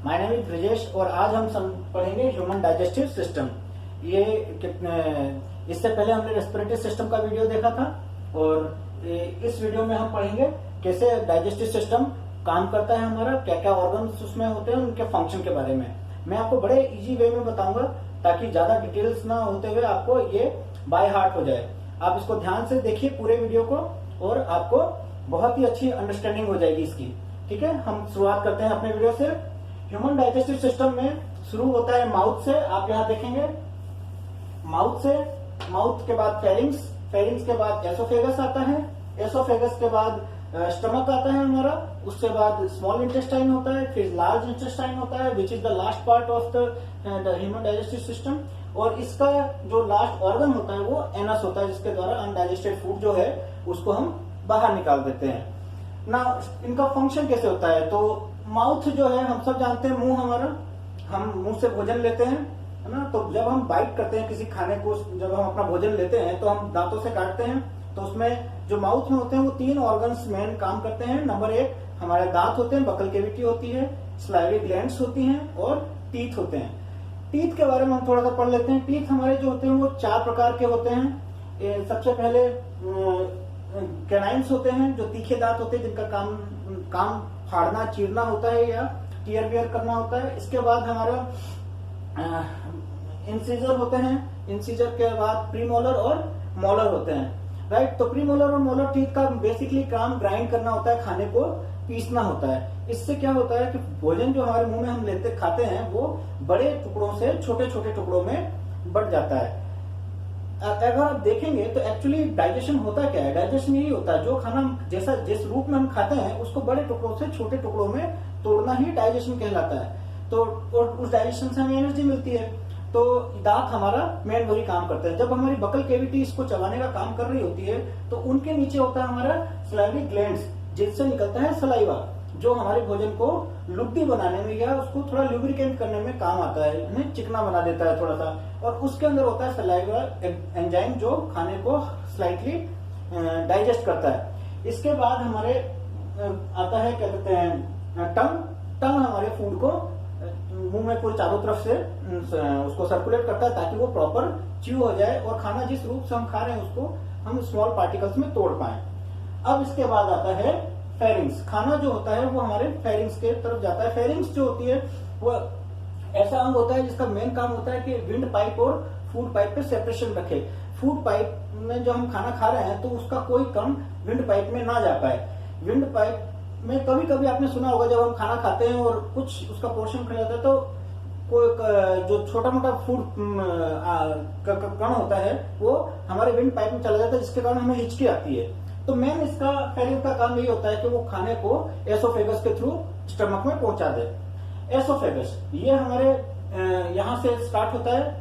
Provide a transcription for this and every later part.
My name is Brajesh और आज हम पढ़ेंगे ह्यूमन डाइजेस्टिव सिस्टम। ये कितने इससे पहले हमने रेस्पिरेटरी सिस्टम का वीडियो देखा था और इस वीडियो में हम पढ़ेंगे कैसे डाइजेस्टिव सिस्टम काम करता है हमारा, क्या क्या ऑर्गन्स उसमें होते हैं, उनके फंक्शन के बारे में मैं आपको बड़े इजी वे में बताऊंगा ताकि ज्यादा डिटेल्स ना होते हुए आपको ये बाय हार्ट हो जाए। आप इसको ध्यान से देखिए पूरे वीडियो को और आपको बहुत ही अच्छी अंडरस्टैंडिंग हो जाएगी इसकी। ठीक है, हम शुरुआत करते हैं अपने वीडियो से। ह्यूमन डाइजेस्टिव सिस्टम में शुरू होता है माउथ से। आप यहाँ देखेंगे माउथ से, माउथ के बाद फेरिंग्स, फेरिंग्स के बाद एसोफेगस आता है, एसोफेगस के बाद स्टमक आता है हमारा, उसके बाद स्मॉल इंटेस्टाइन होता है, फिर लार्ज इंटेस्टाइन होता है which is the last part of the human digestive system. और इसका जो लास्ट ऑर्गन होता है वो एनस होता है, जिसके द्वारा अनडाइजेस्टेड फूड जो है उसको हम बाहर निकाल देते हैं ना। इनका फंक्शन कैसे होता है, तो माउथ जो है हम सब जानते हैं, मुंह हमारा, हम मुंह से भोजन लेते हैं, है ना। तो जब हम बाइट करते हैं किसी खाने को, जब हम अपना भोजन लेते हैं तो हम दांतों से काटते हैं, तो उसमें जो माउथ में होते हैं वो तीन ऑर्गन्स मेन काम करते हैं। नंबर एक हमारे दांत होते हैं, बकल केविटी होती है, स्लाइवरी ग्लैंड्स होती हैं और टीथ होते हैं। टीथ के बारे में हम थोड़ा सा पढ़ लेते हैं। टीथ हमारे जो होते हैं वो चार प्रकार के होते हैं। सबसे पहले कैनाइन्स होते हैं, जो तीखे दांत होते हैं, जिनका काम फाड़ना चीरना होता है या टीयर वियर करना होता है। इसके बाद हमारा इंसीजर होते हैं, इंसीजर के बाद प्रीमोलर और मोलर होते हैं, राइट। तो प्रीमोलर और मोलर टीथ का बेसिकली काम ग्राइंड करना होता है, खाने को पीसना होता है। इससे क्या होता है कि भोजन जो हमारे मुंह में हम लेते खाते हैं वो बड़े टुकड़ों से छोटे छोटे टुकड़ों में बढ़ जाता है। अगर आप देखेंगे तो एक्चुअली डाइजेशन होता क्या है, डाइजेशन यही होता है, जो खाना जैसा जिस रूप में हम खाते हैं उसको बड़े टुकड़ों से छोटे टुकड़ों में तोड़ना ही डाइजेशन कहलाता है। तो और उस डाइजेशन से हमें एनर्जी मिलती है। तो दांत हमारा मेन वही काम करता है। जब हमारी बकल केविटी इसको चबाने का काम कर रही होती है तो उनके नीचे होता है हमारा सलाइवरी ग्लैंड्स, जिससे निकलता है सलाइवा, जो हमारे भोजन को लुब्धी बनाने में या उसको थोड़ा लुब्रिकेंट करने में काम आता है, उन्हें चिकना बना देता है थोड़ा सा। और उसके अंदर होता है सलाइवा एंजाइम, जो खाने को स्लाइटली डाइजेस्ट करता है। इसके बाद हमारे आता है क्या कहते हैं टंग। टंग हमारे फूड को मुंह में पूरे चारों तरफ से उसको सर्कुलेट करता है ताकि वो प्रॉपर च्यू हो जाए और खाना जिस रूप से हम खा रहे हैं उसको हम स्मॉल पार्टिकल्स में तोड़ पाए। अब इसके बाद आता है फेरिंग्स। खाना जो होता है वो हमारे फेरिंग्स के तरफ जाता है। फेरिंग्स जो होती है वो ऐसा अंग होता है जिसका मेन काम होता है कि विंड पाइप और फूड पाइप पे सेपरेशन रखे। फूड पाइप में जो हम खाना खा रहे हैं तो उसका कोई कण विंड पाइप में ना जा पाए। विंड पाइप में कभी कभी आपने सुना होगा जब हम खाना खाते हैं और कुछ उसका पोर्शन खा जाता है तो कोई जो छोटा मोटा फूड कण होता है वो हमारे विंड पाइप में चला जाता है, जिसके कारण हमें हिचकी आती है। तो मेन इसका फेरिंग का काम यही होता है कि वो खाने को एसोफेगस के थ्रू स्टमक में पहुंचा दे। एसोफेगस ये हमारे यहाँ से स्टार्ट होता है,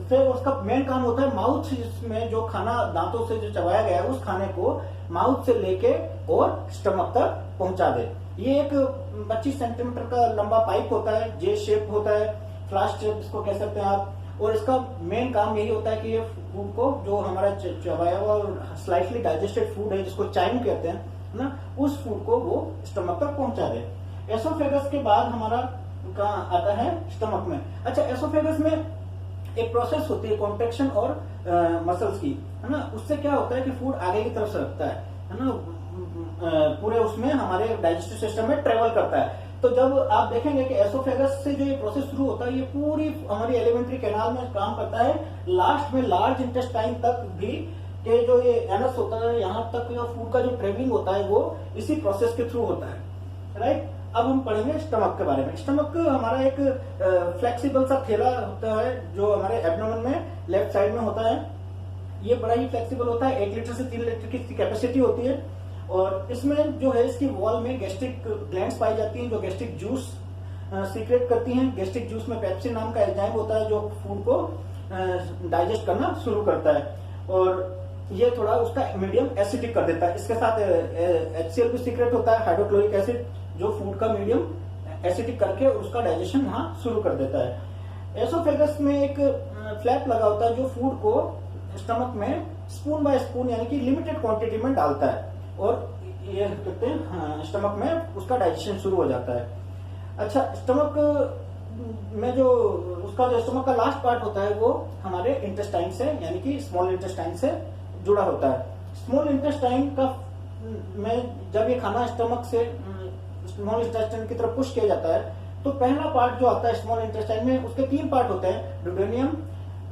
फिर उसका मेन काम होता है माउथ, जिसमें जो खाना दांतों से जो चबाया गया है उस खाने को माउथ से लेके और स्टमक तक पहुंचा दे। ये एक 25 सेंटीमीटर का लंबा पाइप होता है, जे शेप होता है, फ्लास्क शेप इसको कह सकते हैं आप। और इसका मेन काम यही होता है कि ये फूड को जो हमारा चबाया हुआ और स्लाइटली डाइजेस्टेड फूड है, जिसको चाइम कहते हैं ना, उस फूड को वो स्टमक तक पहुंचा दे। एसोफेगस के बाद हमारा कहाँ आता है स्टमक में। अच्छा, एसोफेगस में एक प्रोसेस होती है कॉन्ट्रेक्शन और मसल्स की, है ना। उससे क्या होता है कि फूड आगे की तरफ सरकता है ना, पूरे उसमें हमारे डाइजेस्टिव सिस्टम में ट्रेवल करता है। तो जब आप देखेंगे कि एसोफेगस से जो ये प्रोसेस शुरू होता है ये पूरी हमारी एलिमेंट्री कैनाल में काम करता है, लास्ट में लार्ज इंटेस्टाइन तक भी के जो ये एनस होता है यहाँ तक जो फूड का जो ट्रेवलिंग होता है वो इसी प्रोसेस के थ्रू होता है, राइट। अब हम पढ़ेंगे स्टमक के बारे में। स्टमक हमारा एक फ्लेक्सिबल सा थैला होता है जो हमारे एब्डोमेन में लेफ्ट साइड में होता है। ये बड़ा ही फ्लेक्सिबल होता है, 1 लीटर से 3 लीटर की कैपेसिटी होती है। और इसमें जो है इसकी वॉल में गैस्ट्रिक ग्लैंड्स पाई जाती हैं जो गैस्ट्रिक जूस सीक्रेट करती हैं। गैस्ट्रिक जूस में पेप्सिन नाम का एंजाइम होता है जो फूड को डाइजेस्ट करना शुरू करता है और ये थोड़ा उसका मीडियम एसिडिक कर देता है। इसके साथ HCl भी सीक्रेट होता है, हाइड्रोक्लोरिक एसिड, जो फूड का मीडियम एसिडिक करके उसका डाइजेशन यहाँ शुरू कर देता है। एसोफेगस में एक फ्लैप लगा होता है जो फूड को स्टमक में स्पून बाय स्पून यानी कि लिमिटेड क्वांटिटी में डालता है और ये कहते हैं स्टमक में उसका डाइजेशन शुरू हो जाता है। अच्छा, स्टमक में जो उसका जो स्टमक का लास्ट पार्ट होता है वो हमारे इंटेस्टाइन से यानी कि स्मॉल इंटेस्टाइन से जुड़ा होता है। स्मॉल इंटेस्टाइन का में जब ये खाना स्टमक से स्मॉल इंटेस्टाइन की तरफ पुश किया जाता है तो पहला पार्ट जो आता है स्मॉल इंटेस्टाइन में, उसके 3 पार्ट होते हैं, ड्यूडेनियम,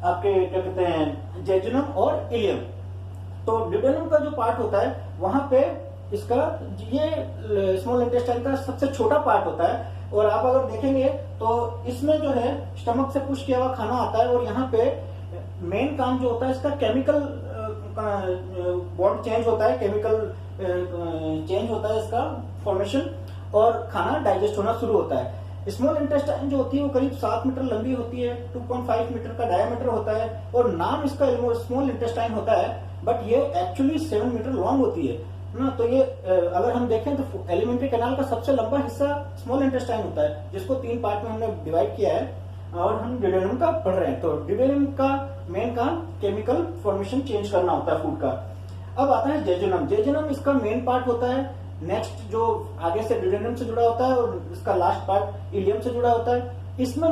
आपके क्या कहते हैं जेजुनम और इलियम। तो ड्यूडेनियम का जो पार्ट होता है वहां पे इसका ये स्मॉल इंटेस्टाइन का सबसे छोटा पार्ट होता है और आप अगर देखेंगे तो इसमें जो है स्टमक से पुश किया हुआ खाना आता है और यहाँ पे मेन काम जो होता है इसका केमिकल बॉन्ड चेंज होता है, केमिकल चेंज होता है इसका फॉर्मेशन और खाना डाइजेस्ट होना शुरू होता है। स्मॉल इंटेस्टाइन जो होती है वो करीब 7 मीटर लंबी होती है, 2.5 मीटर का डायमीटर होता है और नाम इसका स्मॉल इंटेस्टाइन होता है, बट ये एक्चुअली 7 मीटर लॉन्ग होती है ना। तो ये अगर हम देखें तो एलिमेंट्री कैनाल का सबसे लंबा हिस्सा स्मॉल इंटेस्टाइन होता है, जिसको 3 पार्ट में हमने डिवाइड किया है और हम ड्यूडेनम का पढ़ रहे हैं। तो ड्यूडेनम का मेन काम केमिकल फॉर्मेशन चेंज करना होता है फूड का। अब आता है जेजुनम। जेजुनम इसका मेन पार्ट होता है, नेक्स्ट जो आगे से ड्यूडेनम से जुड़ा होता है और इसका लास्ट पार्ट इलियम से जुड़ा होता है। इसमें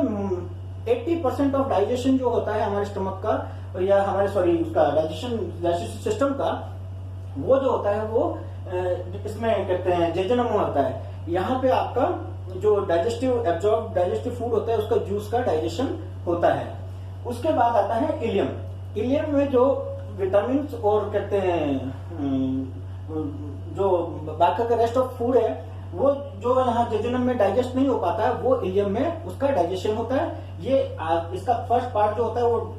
80% ऑफ डाइजेशन जो होता है हमारे स्टमक का या हमारे उसका डाइजेशन सिस्टम का, वो जो होता है वो इसमें कहते हैं जेजुनम में होता है। यहाँ पे आपका जो डाइजेस्टिव फूड होता है उसका जूस का डाइजेशन होता है। उसके बाद आता है इलियम। इलियम में जो विटामिन और कहते हैं जो बाकी का रेस्ट ऑफ फूड है वो जो यहाँ जेजुनम में डाइजेस्ट नहीं हो पाता है वो इलियम में उसका डाइजेशन होता है। ये इसका फर्स्ट पार्ट जो होता है वो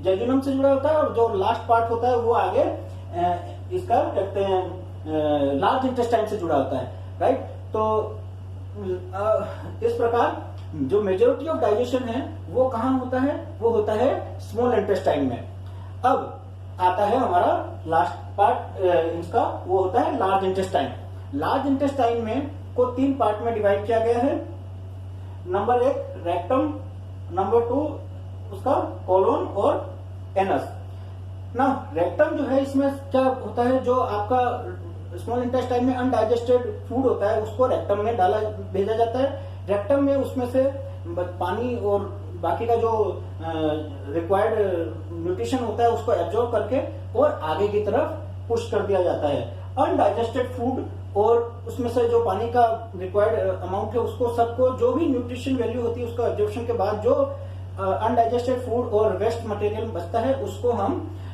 जेजुनम से जुड़ा होता है और जो लास्ट पार्ट होता है वो आगे इसका कहते हैं लार्ज इंटेस्टाइन से जुड़ा होता है, राइट। तो इस प्रकार जो मेजोरिटी ऑफ डाइजेशन है वो कहाँ होता है, वो होता है स्मॉल इंटेस्टाइन में। अब आता है हमारा लास्ट पार्ट इसका, वो होता है लार्ज इंटेस्टाइन। लार्ज इंटेस्टाइन में को 3 पार्ट में डिवाइड किया गया है। नंबर 1 रेक्टम, नंबर 2 उसका कोलोन और एनस ना। रेक्टम जो है इसमें क्या होता है, जो आपका स्मॉल इंटेस्टाइन में अनडाइजेस्टेड फूड होता है उसको रेक्टम में भेजा जाता है। रेक्टम में उसमें से पानी और बाकी का जो रिक्वायर्ड न्यूट्रिशन होता है उसको एब्जॉर्ब करके और आगे की तरफ पुश कर दिया जाता है। अनडाइजेस्टेड फूड और उसमें से जो पानी का रिक्वायर्ड अमाउंट है उसको सबको जो भी न्यूट्रिशन वैल्यू होती है उसका एब्जॉर्प्शन के बाद जो अनडाइजेस्टेड फूड और वेस्ट मटेरियल बचता है उसको हम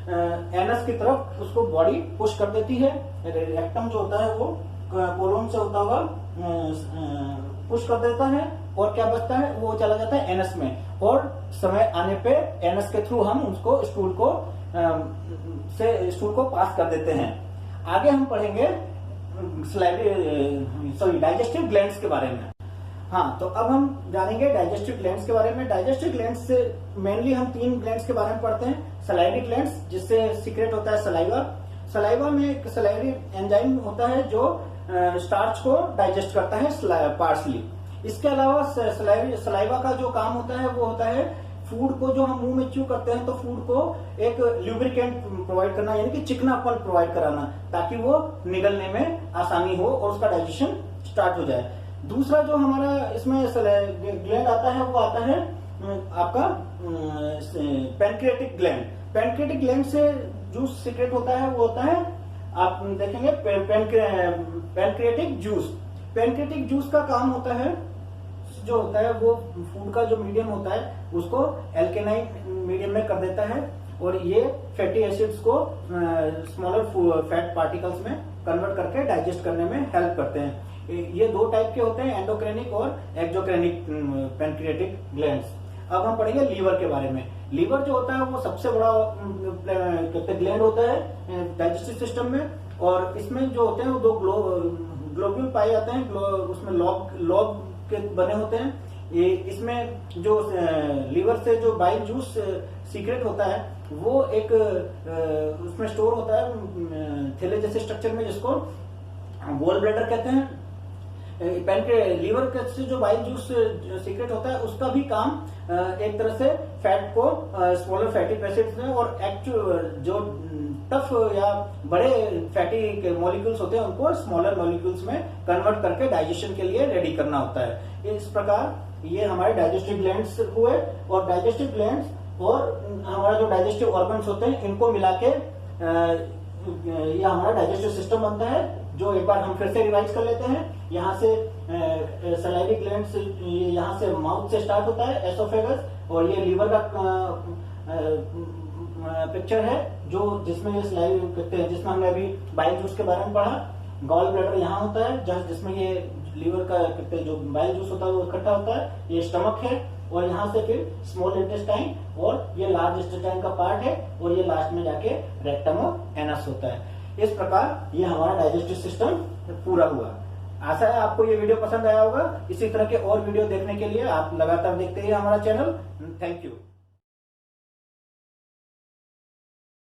एनस की तरफ उसको बॉडी पुश कर देती है। रेक्टम जो होता है वो कोलोन से होता हुआ पुश कर देता है और क्या बचता है वो चला जाता है एनस में और समय आने पे एनस के थ्रू हम उसको स्टूल को पास कर देते हैं। आगे हम पढ़ेंगे डाइजेस्टिव ग्लैंड्स के बारे में। हाँ, तो अब हम जानेंगे डाइजेस्टिव ग्लैंड्स के बारे में। डाइजेस्टिव ग्लैंड्स से मेनली हम 3 ग्लैंड्स के बारे में पढ़ते हैं। सलाइवरी ग्लैंड्स, जिससे सीक्रेट होता है सलाइवा। सलाइवा में एक सलाइवरी एंजाइम होता है जो स्टार्च को डाइजेस्ट करता है पार्सली। इसके अलावा सलाइवा का जो काम होता है वो होता है फूड को जो हम मुंह में च्यू करते हैं तो फूड को एक ल्यूब्रिकेंट प्रोवाइड करना, यानी कि चिकनापन प्रोवाइड कराना, ताकि वो निगलने में आसानी हो और उसका डाइजेशन स्टार्ट हो जाए। दूसरा जो हमारा इसमें ग्लैंड आता है वो आता है आपका पैनक्रियाटिक ग्लैंड। पैनक्रियाटिक ग्लैंड से जूस सीक्रेट होता है वो होता है, आप देखेंगे पैनक्रियाटिक जूस। पैनक्रियाटिक जूस का काम होता है जो होता है वो फूड का जो मीडियम होता है उसको एल्केनाइन मीडियम में कर देता है और ये फैटी एसिड्स को स्मॉलर फैट पार्टिकल्स में कन्वर्ट करके डाइजेस्ट करने में हेल्प करते हैं। ये 2 टाइप के होते हैं, एंडोक्रेनिक और एक्सोक्रेनिक पैनक्रियाटिक ग्लैंड्स। अब हम पढ़ेंगे लीवर के बारे में। लीवर जो होता है वो सबसे बड़ा ग्लैंड होता है डाइजेस्टिव सिस्टम में और इसमें जो होते हैं वो 2 ग्लोब्यूल पाए जाते हैं, उसमें लॉब के बने होते हैं। ये इसमें जो लीवर से जो बाइल जूस सीक्रेट होता है वो एक उसमें स्टोर होता है थैले जैसे स्ट्रक्चर में, जिसको गॉल ब्लैडर कहते हैं। लीवर से जो बाइल जूस सीक्रेट होता है उसका भी काम एक तरह से फैट को स्मॉलर फैटी एसिड्स में और जो टफ या बड़े फैटी मॉलिक्यूल्स होते हैं उनको स्मॉलर मॉलिक्यूल्स में कन्वर्ट करके डाइजेशन के लिए रेडी करना होता है। इस प्रकार ये हमारे डाइजेस्टिव ग्लैंड्स हुए, और डाइजेस्टिव ग्लैंड्स और हमारा जो डाइजेस्टिव ऑर्गन्स होते हैं इनको मिला के ये हमारा डाइजेस्टिव सिस्टम बनता है, जो एक बार हम फिर से रिवाइज कर लेते हैं। यहाँ से सलाइवरी ग्लैंड्स यहाँ से माउथ से स्टार्ट होता है, एसोफेगस, और ये लीवर का पिक्चर है जो जिसमें ये स्लाइव करते हैं, जिसमें हमने अभी बाइल जूस के बारे में पढ़ा। गॉल ब्लैडर यहाँ होता है जिसमें ये लीवर का जो बाइल जूस होता है वो इकट्ठा होता है। ये स्टमक है, और यहाँ से फिर स्मॉल इंटेस्टाइन, और ये लार्ज इंटेस्टाइन का पार्ट है, और ये लास्ट में जाके रेक्टम और एनस होता है। इस प्रकार ये हमारा डाइजेस्टिव सिस्टम पूरा हुआ। आशा है आपको ये वीडियो पसंद आया होगा। इसी तरह के और वीडियो देखने के लिए आप लगातार देखते रहिए हमारा चैनल। Thank you.